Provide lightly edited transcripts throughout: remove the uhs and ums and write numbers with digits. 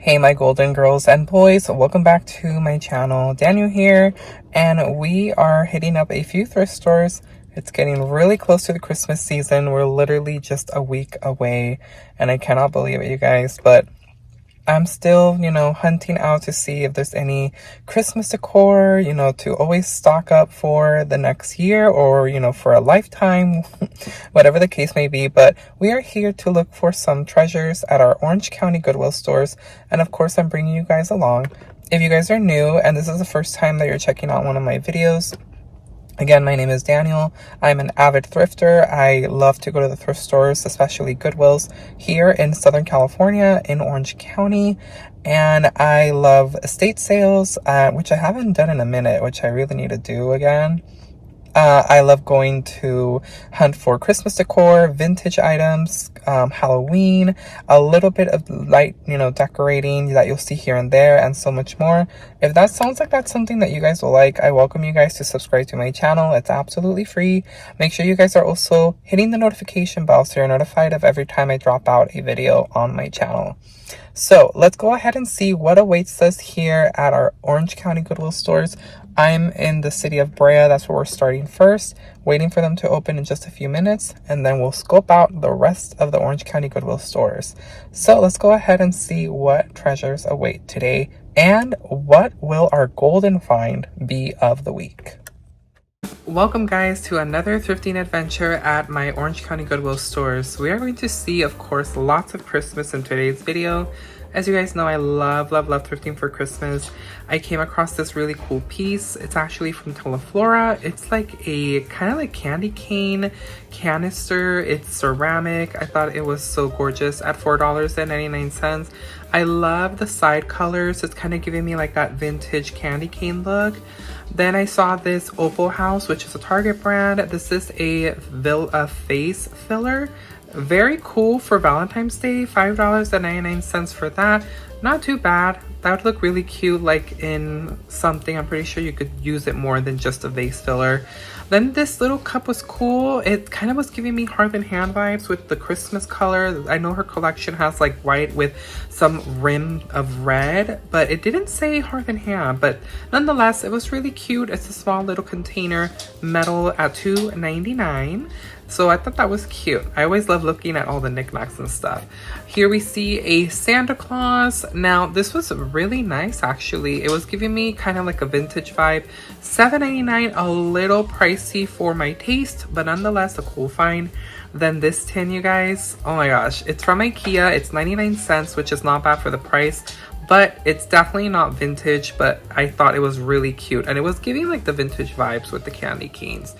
Hey my golden girls and boys, welcome back to my channel. Daniel here, and we are hitting up a few thrift stores. It's getting really close to the Christmas season. We're literally just a week away, and I cannot believe it, you guys, but I'm still, hunting out to see if there's any Christmas decor, to always stock up for the next year or, for a lifetime, whatever the case may be. But we are here to look for some treasures at our Orange County Goodwill stores. And of course, I'm bringing you guys along. If you guys are new and this is the first time that you're checking out one of my videos, again, my name is Daniel. I'm an avid thrifter. I love to go to the thrift stores, especially Goodwills, here in Southern California in Orange County. And I love estate sales, which I haven't done in a minute, which I really need to do again. I love going to hunt for Christmas decor, vintage items, Halloween, a little bit of light, decorating that you'll see here and there, and so much more. If that sounds like that's something that you guys will like, I welcome you guys to subscribe to my channel. It's absolutely free. Make sure you guys are also hitting the notification bell so you're notified of every time I drop out a video on my channel. So let's go ahead and see what awaits us here at our Orange County Goodwill stores. I'm in the city of Brea. That's where we're starting first, waiting for them to open in just a few minutes, and then we'll scope out the rest of the Orange County Goodwill stores. So let's go ahead and see what treasures await today and what will our golden find be of the week. Welcome guys to another thrifting adventure at my Orange County Goodwill stores. We are going to see, of course, lots of Christmas in today's video. As you guys know, I love thrifting for Christmas. I came across this really cool piece. It's actually from Teleflora. It's like a kind of like candy cane canister. It's ceramic. I thought it was so gorgeous at $4.99. I love the side colors. It's kind of giving me like that vintage candy cane look. Then I saw this Opal House, which is a Target brand. This is a face filler. Very cool for Valentine's Day. $5.99 for that. Not too bad. That would look really cute, like in something. I'm pretty sure you could use it more than just a vase filler. Then this little cup was cool. It kind of was giving me Hearth and Hand vibes with the Christmas color. I know her collection has like white with some rim of red, but it didn't say Hearth and Hand. But nonetheless, it was really cute. It's a small little container, metal at $2.99. So I thought that was cute. I always love looking at all the knickknacks and stuff. Here we see a Santa Claus. Now this was really nice actually. It was giving me kind of like a vintage vibe. $7.99, a little pricey for my taste, but nonetheless a cool find. Then this tin, you guys, oh my gosh, it's from IKEA. It's 99 cents, which is not bad for the price, but it's definitely not vintage, but I thought it was really cute. And it was giving like the vintage vibes with the candy canes.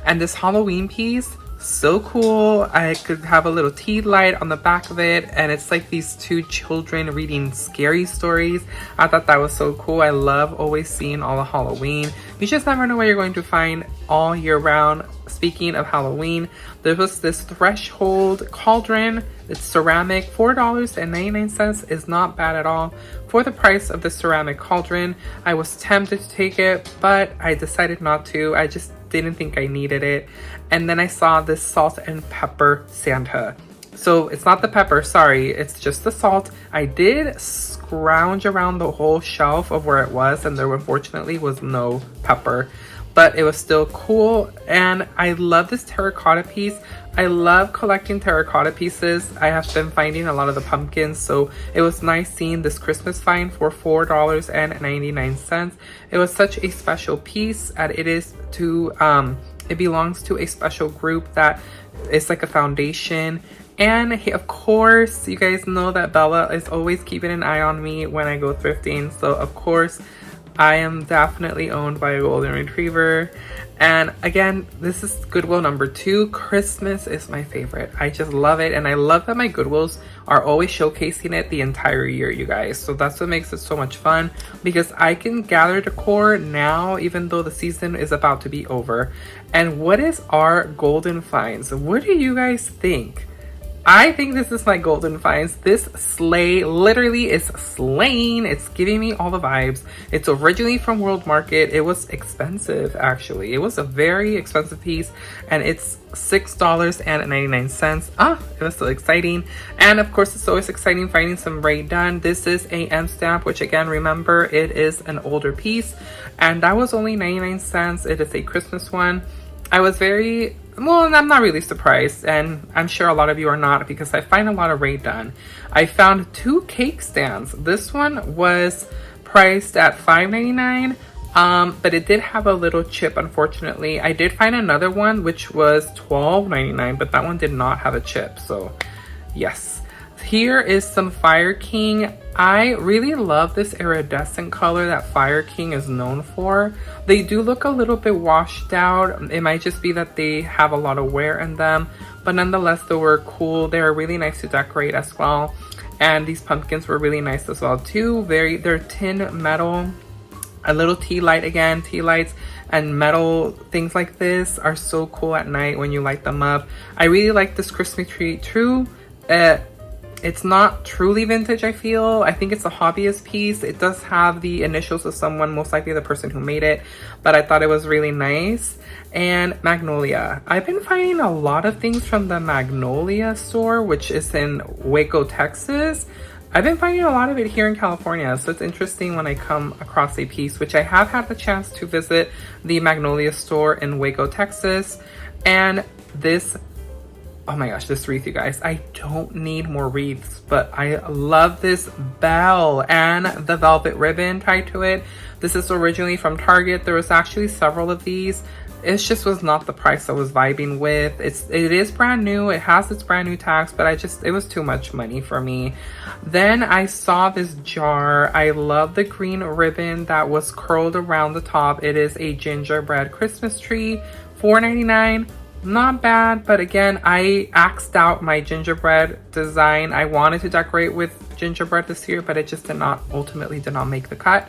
And this Halloween piece, so cool. I could have a little tea light on the back of it, and it's like these two children reading scary stories. I thought that was so cool. I love always seeing all the Halloween. You just never know what you're going to find all year round. Speaking of Halloween, there was this Threshold cauldron. It's ceramic. $4.99 is not bad at all for the price of the ceramic cauldron. I was tempted to take it, but I decided not to. I just didn't think I needed it. And then I saw this salt and pepper Santa. So it's not the pepper, sorry, it's just the salt. I did scrounge around the whole shelf of where it was, and there unfortunately was no pepper, but it was still cool. And I love this terracotta piece. I love collecting terracotta pieces. I have been finding a lot of the pumpkins, so it was nice seeing this Christmas find for $4.99. It was such a special piece, and it is to it belongs to a special group that is like a foundation. And of course, you guys know that Bella is always keeping an eye on me when I go thrifting, so of course I am definitely owned by a golden retriever. And again, this is Goodwill number 2. Christmas is my favorite. I just love it, and I love that my Goodwills are always showcasing it the entire year, you guys. So that's what makes it so much fun, because I can gather decor now even though the season is about to be over. And what is our golden finds? What do you guys think? I think this is my golden finds. This sleigh literally is slaying. It's giving me all the vibes. It's originally from World Market. It was expensive, actually. It was a very expensive piece, and it's $6.99. It was so exciting. And of course, it's always exciting finding some Rae Dunn. This is a M stamp, which again, remember, it is an older piece, and that was only 99 cents. It is a Christmas one. I was well, I'm not really surprised, and I'm sure a lot of you are not, because I find a lot of Rae Dunn. I found 2 cake stands. This one was priced at $5.99, but it did have a little chip, unfortunately. I did find another one which was $12.99, but that one did not have a chip, so yes. Here is some Fire King. I really love this iridescent color that Fire King is known for. They do look a little bit washed out. It might just be that they have a lot of wear in them, but nonetheless, they were cool. They're really nice to decorate as well. And these pumpkins were really nice as well too. They're tin metal. A little tea light again. Tea lights and metal things like this are so cool at night when you light them up. I really like this Christmas tree too. It's not truly vintage, I feel. I think it's a hobbyist piece. It does have the initials of someone, most likely the person who made it, but I thought it was really nice. And Magnolia. I've been finding a lot of things from the Magnolia store, which is in Waco, Texas. I've been finding a lot of it here in California, so it's interesting when I come across a piece, which I have had the chance to visit the Magnolia store in Waco, Texas. And this, oh my gosh, this wreath, you guys. I don't need more wreaths, but I love this bell and the velvet ribbon tied to it. This is originally from Target. There was actually several of these. It just was not the price I was vibing with. It is brand new. It has its brand new tags, but it was too much money for me. Then I saw this jar. I love the green ribbon that was curled around the top. It is a gingerbread Christmas tree, $4.99. Not bad, but again, I axed out my gingerbread design. I wanted to decorate with gingerbread this year, but it just ultimately did not make the cut.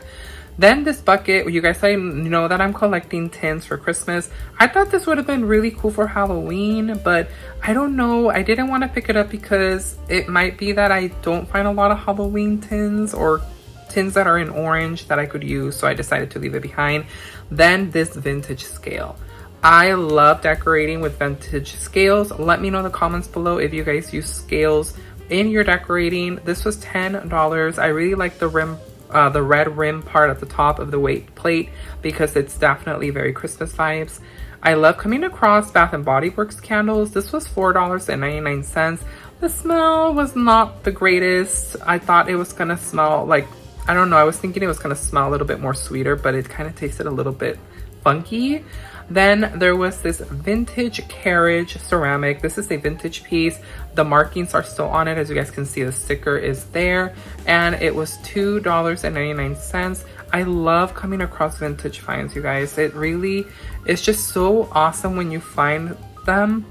Then this bucket, you guys know that I'm collecting tins for Christmas. I thought this would have been really cool for Halloween, but I don't know. I didn't want to pick it up because it might be that I don't find a lot of Halloween tins or tins that are in orange that I could use, so I decided to leave it behind. Then this vintage scale. I love decorating with vintage scales. Let me know in the comments below if you guys use scales in your decorating. This was $10. I really like the rim, the red rim part at the top of the weight plate because it's definitely very Christmas vibes. I love coming across Bath and Body Works candles. This was $4.99. The smell was not the greatest. I thought it was gonna smell like, I don't know, I was thinking it was gonna smell a little bit more sweeter, but it kind of tasted a little bit funky. Then there was this vintage carriage ceramic. This is a vintage piece. The markings are still on it. As you guys can see, the sticker is there, and it was $2.99. I love coming across vintage finds, you guys. It's just so awesome when you find them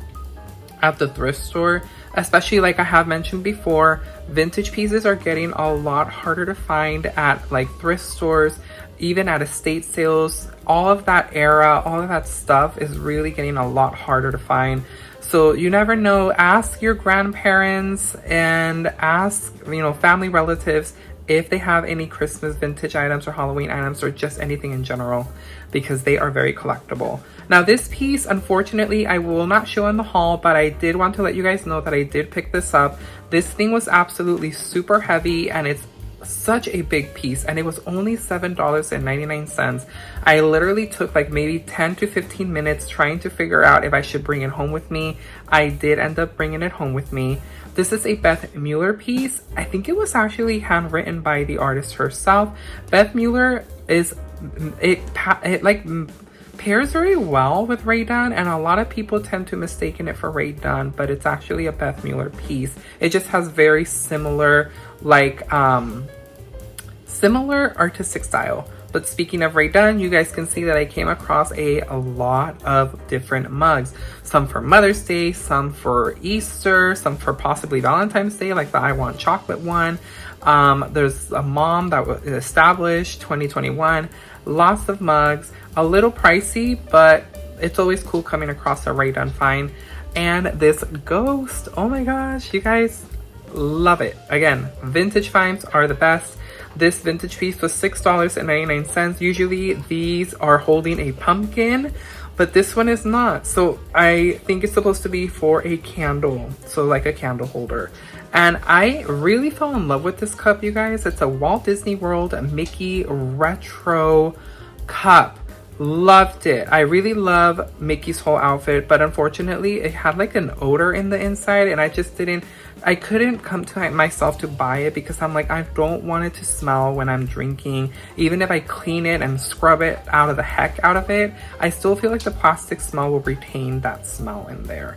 at the thrift store, especially like I have mentioned before, vintage pieces are getting a lot harder to find at like thrift stores, even at estate sales. All of that era, all of that stuff is really getting a lot harder to find. So you never know. Ask your grandparents and ask, family relatives if they have any Christmas vintage items or Halloween items or just anything in general, because they are very collectible. Now this piece, unfortunately, I will not show in the haul, but I did want to let you guys know that I did pick this up. This thing was absolutely super heavy, and it's such a big piece, and it was only $7.99. I literally took like maybe 10 to 15 minutes trying to figure out if I should bring it home with me. I did end up bringing it home with me. This is a Beth Mueller piece. I think it was actually handwritten by the artist herself. Beth Mueller pairs very well with Rae Dunn, and a lot of people tend to mistake it for Rae Dunn, but it's actually a Beth Mueller piece. It just has very similar similar artistic style. But speaking of Rae Dunn, you guys can see that I came across a lot of different mugs. Some for Mother's Day, some for Easter, some for possibly Valentine's Day, like the I Want Chocolate one. There's a mom that was established 2021. Lots of mugs, a little pricey, but it's always cool coming across a Rae Dunn find. and this ghost. Oh my gosh, you guys, love it. Again, vintage finds are the best. This vintage piece was $6.99. Usually these are holding a pumpkin, but this one is not. So I think it's supposed to be for a candle, so like a candle holder. And I really fell in love with this cup, you guys. It's a Walt Disney World Mickey retro cup. Loved it. I really love Mickey's whole outfit, but unfortunately it had like an odor in the inside, and I couldn't come to myself to buy it because I'm like, I don't want it to smell when I'm drinking. Even if I clean it and scrub it out of the heck out of it, I still feel like the plastic smell will retain that smell in there.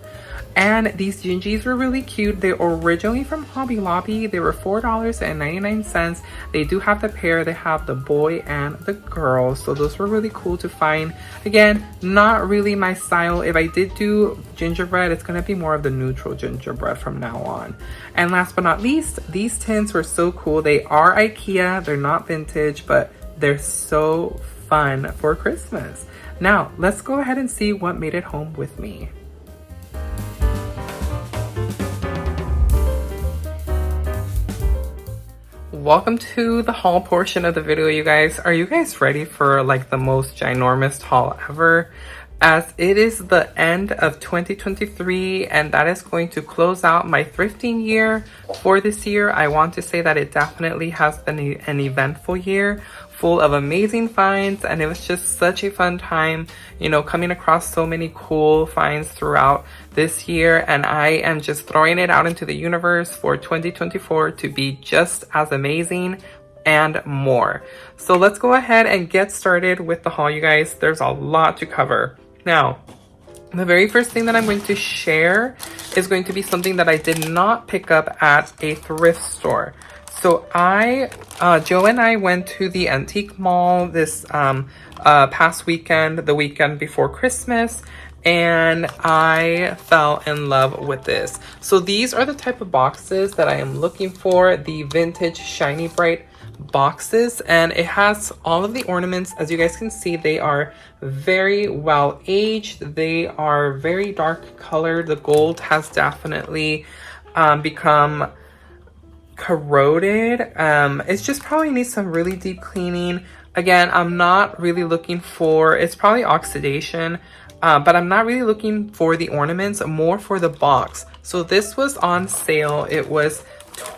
And these gingies were really cute. They're originally from Hobby Lobby. They were $4.99. They do have the pair. They have the boy and the girl. So those were really cool to find. Again, not really my style. If I did do gingerbread, it's going to be more of the neutral gingerbread from now on. And last but not least, these tins were so cool. They are IKEA. They're not vintage, but they're so fun for Christmas. Now, let's go ahead and see what made it home with me. Welcome to the haul portion of the video, you guys. Are you guys ready for like the most ginormous haul ever? As it is the end of 2023, and that is going to close out my thrifting year for this year. I want to say that it definitely has been an eventful year, full of amazing finds, and it was just such a fun time, you know, coming across so many cool finds throughout this year. And I am just throwing it out into the universe for 2024 to be just as amazing and more. So let's go ahead and get started with the haul, you guys. There's a lot to cover. Now, the very first thing that I'm going to share is going to be something that I did not pick up at a thrift store. So Joe and I went to the antique mall this past weekend, the weekend before Christmas, and I fell in love with this. So these are the type of boxes that I am looking for, the vintage shiny bright boxes, and it has all of the ornaments. As you guys can see, they are very well aged. They are very dark colored. The gold has definitely become corroded. It's just probably needs some really deep cleaning. Again, I'm not really looking for, it's probably oxidation, but I'm not really looking for the ornaments, more for the box. So this was on sale. It was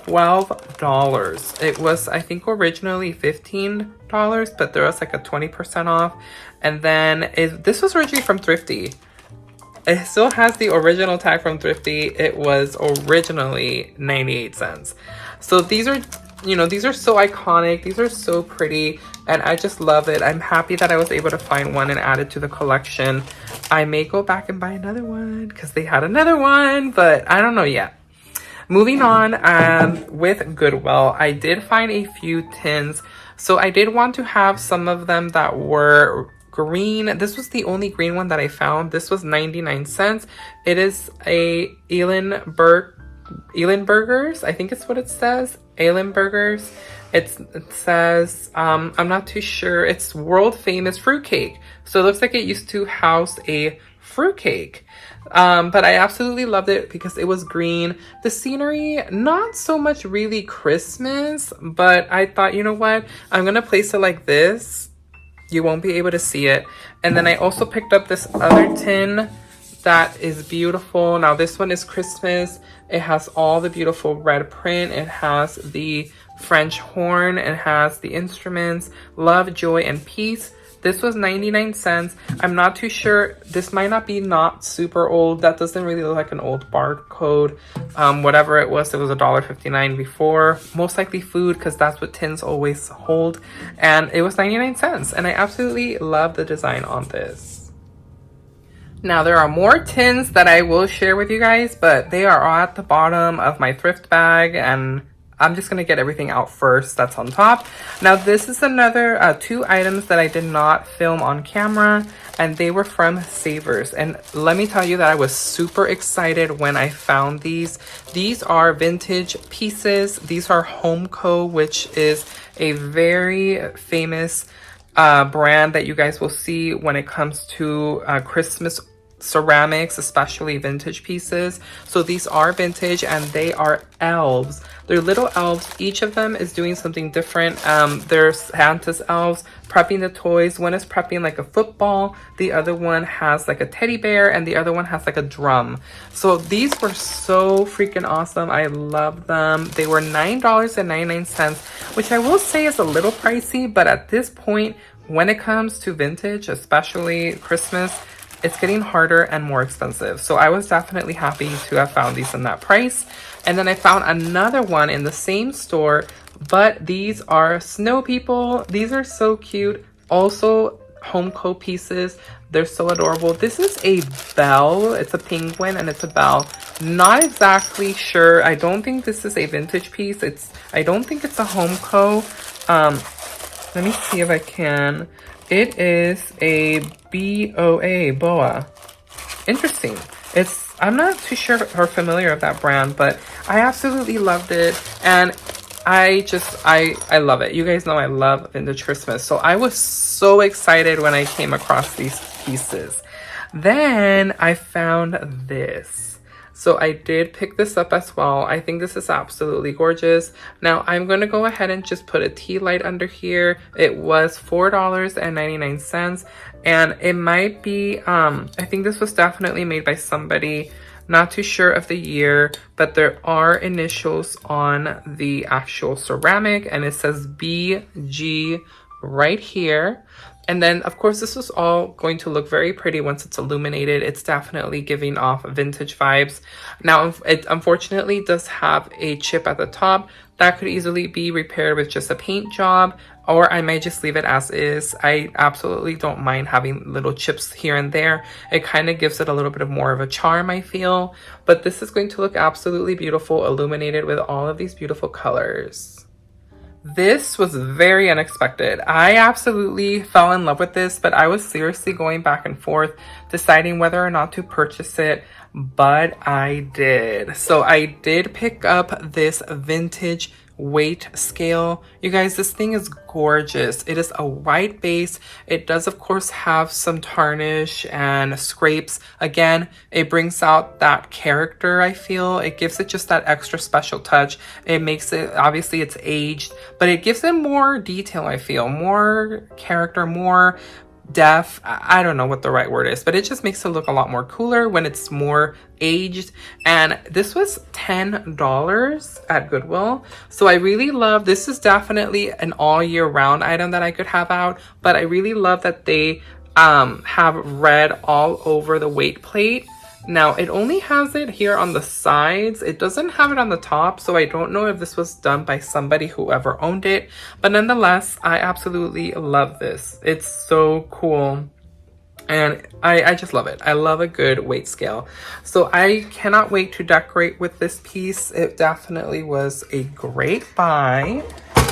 $12. It was, I think, originally $15, but there was like a 20% off. And then this was originally from Thrifty. It still has the original tag from Thrifty. It was originally 98 cents. So these are, you know, these are so iconic. These are so pretty, and I just love it. I'm happy that I was able to find one and add it to the collection. I may go back and buy another one because they had another one, but I don't know yet. Moving on, with Goodwill, I did find a few tins. So I did want to have some of them that were green. This was the only green one that I found. This was 99 cents. It is a Eilenbergers, I think it's what it says. Eilenbergers. It says, I'm not too sure. It's world famous fruitcake. So it looks like it used to house a fruitcake. But I absolutely loved it because it was green. The scenery, not so much really Christmas, but I thought, you know what? I'm going to place it like this. You won't be able to see it. And then I also picked up this other tin that is beautiful. Now this one is Christmas. It has all the beautiful red print. It has the French horn. It has the instruments, love, joy, and peace. This was 99 cents. I'm not too sure. This might not be not super old. That doesn't really look like an old barcode. Whatever it was $1.59 before. Most likely food, because that's what tins always hold. And it was 99 cents. And I absolutely love the design on this. Now, there are more tins that I will share with you guys, but they are all at the bottom of my thrift bag, and I'm just going to get everything out first that's on top. Now, this is another two items that I did not film on camera, and they were from Savers. And let me tell you that I was super excited when I found these. These are vintage pieces. These are Homeco, which is a very famous brand that you guys will see when it comes to Christmas ceramics, especially vintage pieces. So these are vintage and they are elves. They're little elves. Each of them is doing something different. There's Santa's elves prepping the toys. One is prepping like a football. The other one has like a teddy bear, and the other one has like a drum. So these were so freaking awesome. I love them. They were $9.99, which I will say is a little pricey, but at this point, when it comes to vintage, especially Christmas, it's getting harder and more expensive. So I was definitely happy to have found these in that price. And then I found another one in the same store, but these are snow people. These are so cute. Also home co pieces. They're so adorable. This is a bell. It's a penguin and it's a bell. Not exactly sure. I don't think this is a vintage piece. I don't think it's a home co. Let me see if I can. It is a BOA, BOA. Interesting. I'm not too sure or familiar with that brand, but I absolutely loved it. And I love it. You guys know I love vintage Christmas. So I was so excited when I came across these pieces. Then I found this. So I did pick this up as well. I think this is absolutely gorgeous. Now I'm going to go ahead and just put a tea light under here. It was $4.99, and it might be, I think this was definitely made by somebody, not too sure of the year, but there are initials on the actual ceramic and it says BG right here. And then, of course, this is all going to look very pretty once it's illuminated. It's definitely giving off vintage vibes. Now, it unfortunately does have a chip at the top. That could easily be repaired with just a paint job, or I might just leave it as is. I absolutely don't mind having little chips here and there. It kind of gives it a little bit of more of a charm, I feel. But this is going to look absolutely beautiful, illuminated with all of these beautiful colors. This was very unexpected. I absolutely fell in love with this, but I was seriously going back and forth deciding whether or not to purchase it, but I did. So I did pick up this vintage weight scale. You guys, this thing is gorgeous. It is a white base. It does of course have some tarnish and scrapes. Again, it brings out that character, I feel. It gives it just that extra special touch. It makes it, obviously it's aged, but it gives it more detail, I feel. More character, more depth. I don't know what the right word is, but it just makes it look a lot more cooler when it's more aged. And this was $10 at Goodwill. So I really love, this is definitely an all year round item that I could have out, but I really love that they have red all over the weight plate. Now it only has it here on the sides. It doesn't have it on the top, so I don't know if this was done by somebody whoever owned it, but nonetheless, I absolutely love this. It's so cool. And I just love it. I love a good weight scale. So I cannot wait to decorate with this piece. It definitely was a great buy.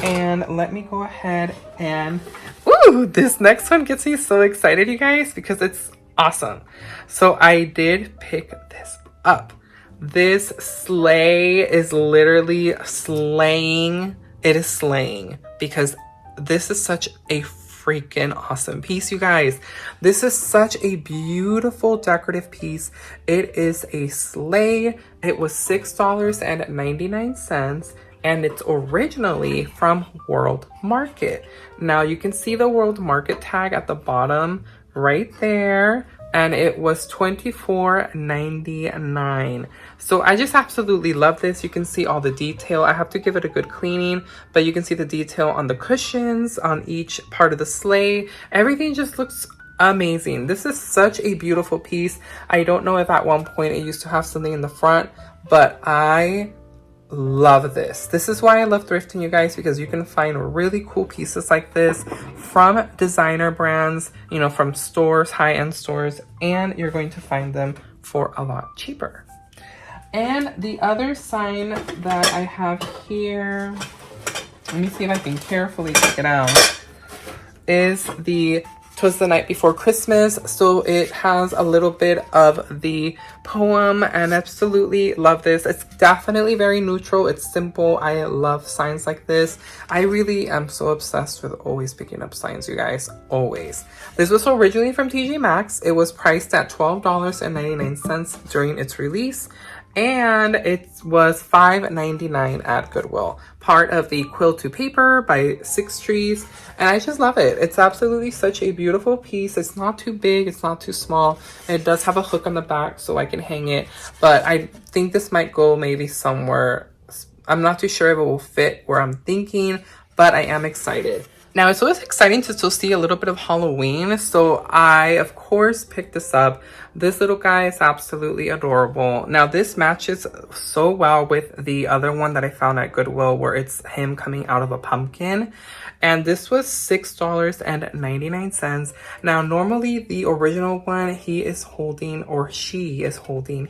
And let me go ahead and, ooh, this next one gets me so excited, you guys, because it's awesome. So I did pick this up. This sleigh is literally slaying. It is slaying because this is such a freaking awesome piece, you guys. This is such a beautiful decorative piece. It is a sleigh. It was $6.99. And it's originally from World Market. Now you can see the World Market tag at the bottom right there, and it was $24.99. So I just absolutely love this. You can see all the detail. I have to give it a good cleaning, but you can see the detail on the cushions, on each part of the sleigh. Everything just looks amazing. This is such a beautiful piece. I don't know if at one point it used to have something in the front, but I love this. This is why I love thrifting, you guys, because you can find really cool pieces like this from designer brands, you know, from stores, high-end stores, and you're going to find them for a lot cheaper. And the other sign that I have here, let me see if I can carefully take it out, is the 'Twas the Night Before Christmas, so it has a little bit of the poem, and absolutely love this. It's definitely very neutral. It's simple. I love signs like this. I really am so obsessed with always picking up signs, you guys, always. This was originally from TJ Maxx. It was priced at $12.99 during its release, and it was $5.99 at Goodwill. Part of the Quill to Paper by Six Trees, and I just love it. It's absolutely such a beautiful piece. It's not too big, it's not too small. It does have a hook on the back so I can hang it, but I think this might go maybe somewhere. I'm not too sure if it will fit where I'm thinking, but I am excited. Now, it's always exciting to still see a little bit of Halloween, so I, of course, picked this up. This little guy is absolutely adorable. Now, this matches so well with the other one that I found at Goodwill, where it's him coming out of a pumpkin. And this was $6.99. Now, normally the original one, he or she is holding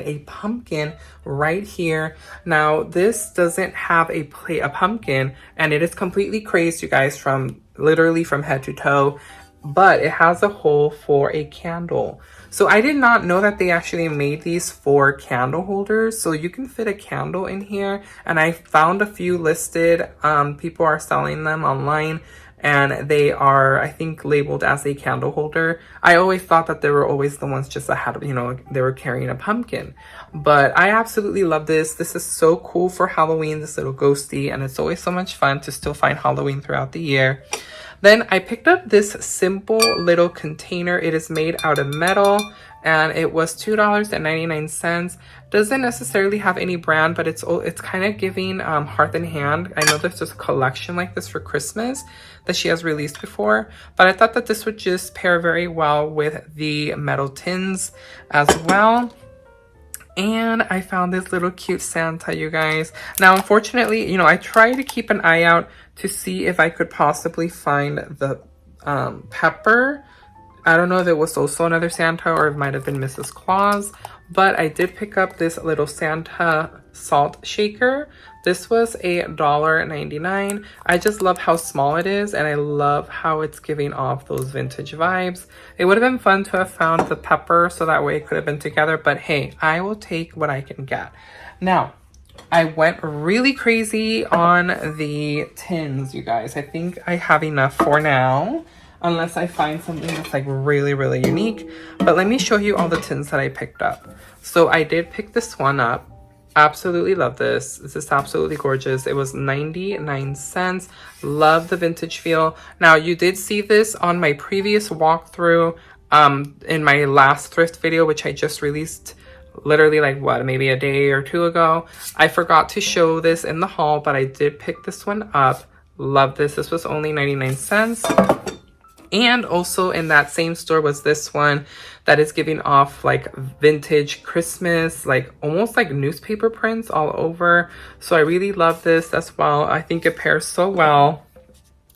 a pumpkin right here. Now, this doesn't have a pumpkin, and it is completely crazed, you guys, from literally from head to toe, but it has a hole for a candle. So I did not know that they actually made these for candle holders, so you can fit a candle in here, and I found a few listed. People are selling them online, and they are, I think, labeled as a candle holder. I always thought that they were always the ones just that had, you know, they were carrying a pumpkin. But I absolutely love this. This is so cool for Halloween, this little ghosty, and it's always so much fun to still find Halloween throughout the year. Then I picked up this simple little container. It is made out of metal, and it was $2.99. Doesn't necessarily have any brand, but it's kind of giving Hearth and Hand. I know there's just a collection like this for Christmas that she has released before, but I thought that this would just pair very well with the metal tins as well. And I found this little cute Santa, you guys. Now, unfortunately, you know, I tried to keep an eye out to see if I could possibly find the pepper. I don't know if it was also another Santa or it might have been Mrs. Claus, but I did pick up this little Santa salt shaker. This was $1.99. I just love how small it is, and I love how it's giving off those vintage vibes. It would have been fun to have found the pepper so that way it could have been together, but hey, I will take what I can get. Now, I went really crazy on the tins, you guys. I think I have enough for now, unless I find something that's like really, really unique. But let me show you all the tins that I picked up. So I did pick this one up. Absolutely love this. This is absolutely gorgeous. It was 99 cents. Love the vintage feel. Now, you did see this on my previous walkthrough in my last thrift video, which I just released literally like what, maybe a day or two ago. I forgot to show this in the haul, but I did pick this one up. Love this. This was only 99 cents. And also in that same store was this one that is giving off like vintage Christmas, like almost like newspaper prints all over. So I really love this as well. I think it pairs so well.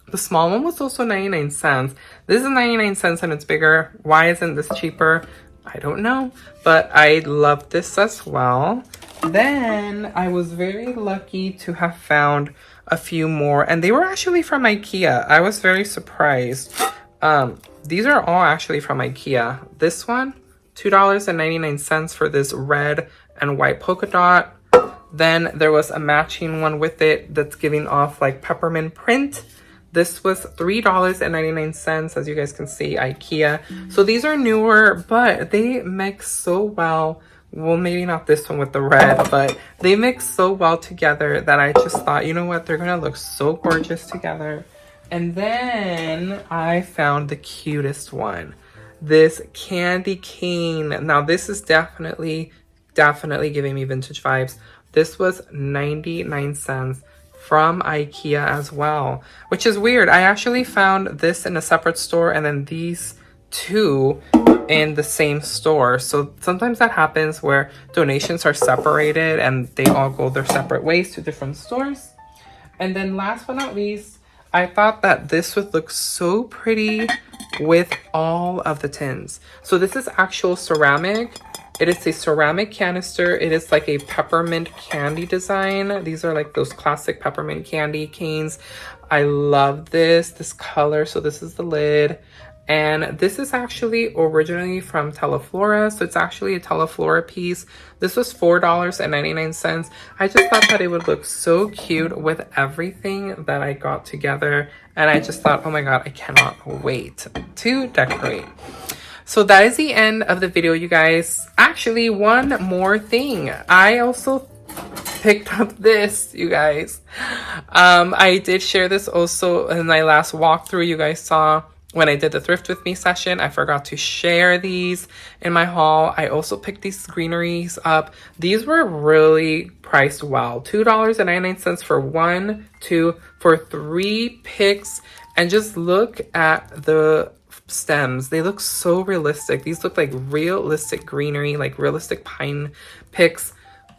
The small one was also 99 cents. This is 99 cents and it's bigger. Why isn't this cheaper? I don't know, but I love this as well. Then I was very lucky to have found a few more, and they were actually from IKEA. I was very surprised. These are all actually from IKEA. This one, $2.99 for this red and white polka dot. Then there was a matching one with it that's giving off like peppermint print. This was $3.99, as you guys can see, IKEA. So these are newer, but they mix so well. Well, maybe not this one with the red, but they mix so well together that I just thought, you know what, they're gonna look so gorgeous together. And then I found the cutest one, this candy cane. Now this is definitely giving me vintage vibes. This was 99 cents from IKEA as well, which is weird. I actually found this in a separate store and then these two in the same store. So sometimes that happens where donations are separated and they all go their separate ways to different stores. And then last but not least, I thought that this would look so pretty with all of the tins. So this is actual ceramic, It is a ceramic canister. It is like a peppermint candy design. These are like those classic peppermint candy canes. I love this color. So this is the lid. And this is actually originally from Teleflora. So it's actually a Teleflora piece. This was $4.99. I just thought that it would look so cute with everything that I got together. And I just thought, oh my God, I cannot wait to decorate. So that is the end of the video, you guys. Actually, one more thing. I also picked up this, you guys. I did share this also in my last walkthrough. You guys saw when I did the Thrift With Me session. I forgot to share these in my haul. I also picked these greeneries up. These were really priced well. $2.99 for 1, 2, for 3 picks. And just look at the stems. They look so realistic. These look like realistic greenery, like realistic pine picks.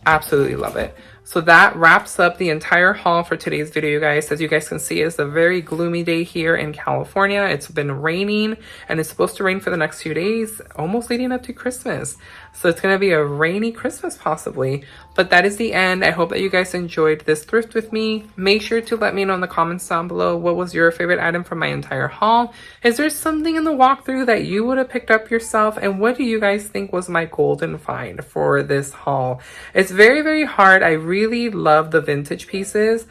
Absolutely love it. So that wraps up the entire haul for today's video, guys. As you guys can see, it's a very gloomy day here in California. It's been raining and it's supposed to rain for the next few days, almost leading up to Christmas. So it's going to be a rainy Christmas possibly. But that is the end. I hope that you guys enjoyed this thrift with me. Make sure to let me know in the comments down below what was your favorite item from my entire haul. Is there something in the walkthrough that you would have picked up yourself? And what do you guys think was my golden find for this haul? It's very, very hard. I really love the vintage pieces.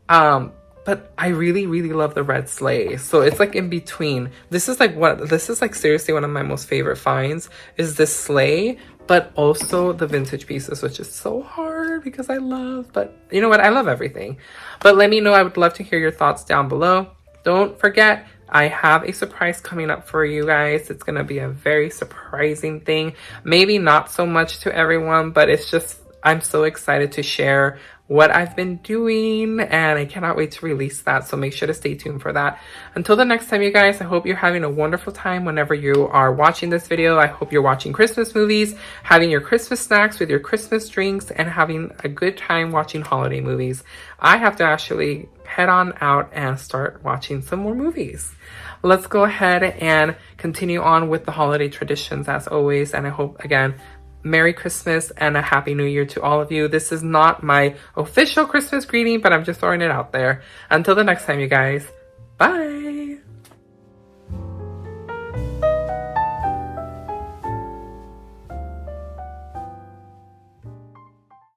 But I really, really love the red sleigh. So it's like in between. This is like seriously one of my most favorite finds is this sleigh, but also the vintage pieces, which is so hard because I love, but you know what? I love everything. But let me know. I would love to hear your thoughts down below. Don't forget, I have a surprise coming up for you guys. It's going to be a very surprising thing. Maybe not so much to everyone, but it's just, I'm so excited to share what I've been doing and I cannot wait to release that. So make sure to stay tuned for that. Until the next time, you guys, I hope you're having a wonderful time whenever you are watching this video. I hope you're watching Christmas movies, having your Christmas snacks with your Christmas drinks, and having a good time watching holiday movies. I have to actually head on out and start watching some more movies. Let's go ahead and continue on with the holiday traditions as always. And I hope, again, Merry Christmas and a Happy New Year to all of you. This is not my official Christmas greeting, but I'm just throwing it out there. Until the next time, you guys. Bye.